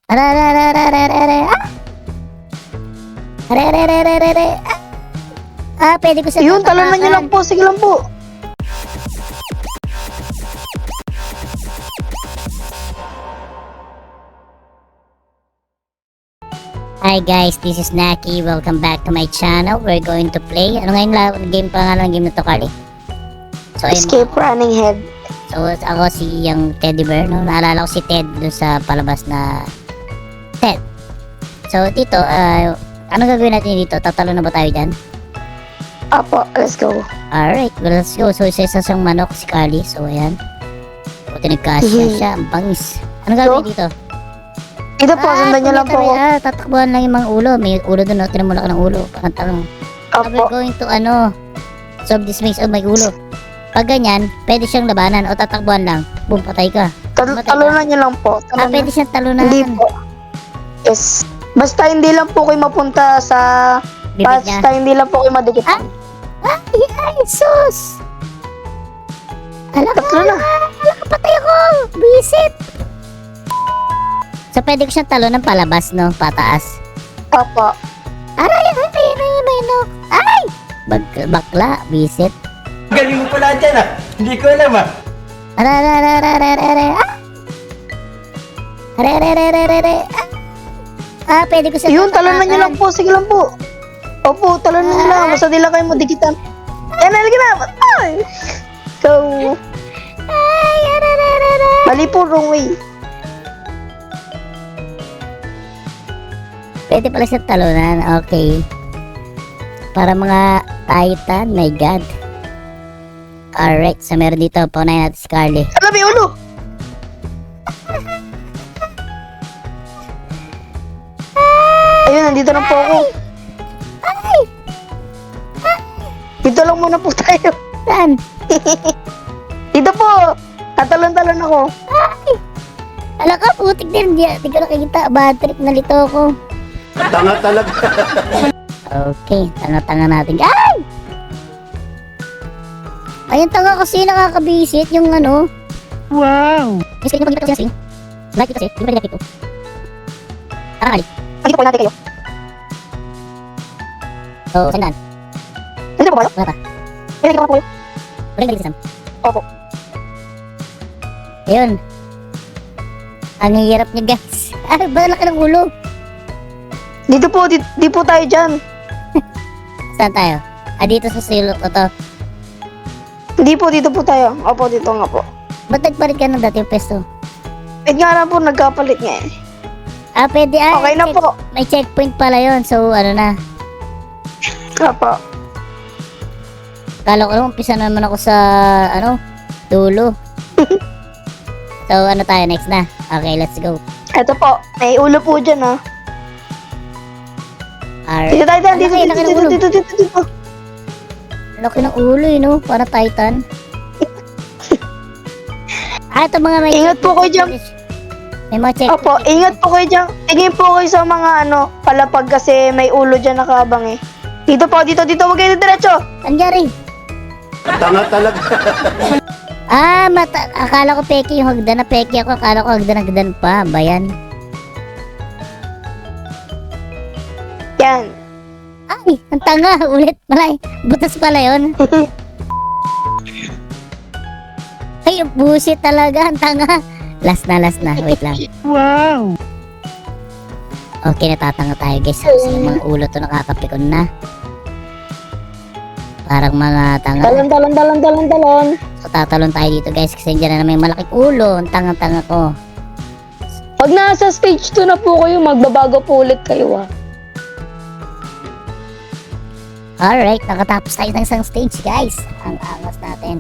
Ararararararara. Ararararararara. Pwede ko siya Yun, talunan nyo lang po. Sige lang po. Hi guys, this is Naki. Welcome back to my channel. We're going to play. Ano ngayon game pangalan ng game na to, Carly? So, ayun, Escape running head. so ako si yung Teddy Bear, no? Naalala ko si Ted doon sa palabas na Ted. So, dito, ano gagawin natin dito? Tatalo na ba tayo dyan? Apo, let's go. Alright, well, let's go. So, isa siyang manok si Carly. So, ayan. Buti nagkasya siya. Ang bangis. Ano gagawin dito? Ito po, sundan nyo lang po ako. Tatakbuhan lang yung mga ulo. May ulo doon, no? Tinan mo lang ng ulo. Parang talong. Apo. We're going to, solve this maze. Oh, may ulo. Pag ganyan, pwede siyang labanan o tatakbuhan lang. Boom, patay ka. Talunan nyo lang po. Pwede siyang talunan. Hindi po. Yes. Basta hindi lang po kayo mapunta sa... Bibig niya. Basta hindi lang po kayo madikitan. Ay, sus! Tatlo na. Patay ako! Bisit! So, pwede ko siyang talunan palabas, no? Pataas. Apo. Aray, may no. Ay! Bakla, bisit. Galing mo pala dyan ah. Hindi ko alam ah. Pwede ko siya Yun, talunan nyo lang po. Sige lang po. Opo, talunan nyo lang. Basta di lang kayo madikitan. Yan, halika na. Ay! So, mali po, wrong way. Pwede pala siya talunan. Okay. Para mga Titan, my God. Alright, so meron dito. Paunahin natin si Carly. Alam, may ulo. Ayun, nandito na po ako. Dito lang muna po tayo. Saan? Dito po. Tatalon-talon ako. Ala ka, putik din. Di ko nakikita. Bad trip, nalito ako. Tanga talaga. Okay, tanga-tanga natin. Ay! Ayun, tanga kasi nakakabisit yung ano. Wow. Yung screen mo, pag-ipit kasi na screen. Like ito kasi, hindi pa rin ito. Tara, Kali. Dito po natin kayo. So, sandaan. Dito po kayo? Wala pa. Dito po kayo? Wala yung Sam. Opo. Ayun. Ang hirap niya, guys. Ay, ba laki ng ulo? Dito po, di po tayo dyan. Saan tayo? Dito sa silot ko to. Hindi po, dito po tayo. Opo, dito nga po. Ba't nagpalit ka ng dati yung pesto? Eh nga na po, nagkapalit nga eh. Pwede. Okay na po. May checkpoint pala yon. So, ano na. Opo. Kala ko umpisa naman ako sa, dulo. So, ano tayo next na? Okay, let's go. Ito po, may ulo po dyan ah. Alright. Dito tayo, Ang dito, laki, dito, laki ng dito, ulo. dito, dito, dito. Laki ng ulo, no? Para Titan. Ito mga may... Ingat po kayo dyan. May mga checkpoint. Opo, ingat po kayo dyan. Tingin po kayo sa mga palapag kasi may ulo dyan nakabang eh. Dito po, dito, huwag kayo diretso. Andiyan. Tanga talaga. Akala ko peke yung hagdan na peke ako. Akala ko hagdan pa. Bayan. Yan. Ay, ang tanga. Ulit. Malay. Butas pala yun. Ay, busit talaga. Ang tanga. Last na. Wait lang. Wow. Okay, natatanga tayo guys. Kasi yung mga ulo to nakakapikon na. Parang mga tanga. Talon. So, tatalon tayo dito guys. Kasi dyan na may malaking ulo. Ang tanga-tanga ko. Pag nasa stage 2 na po kayo, magbabago po ulit kayo ah. Alright, nakatapos tayo ng isang stage guys. Ang angas natin.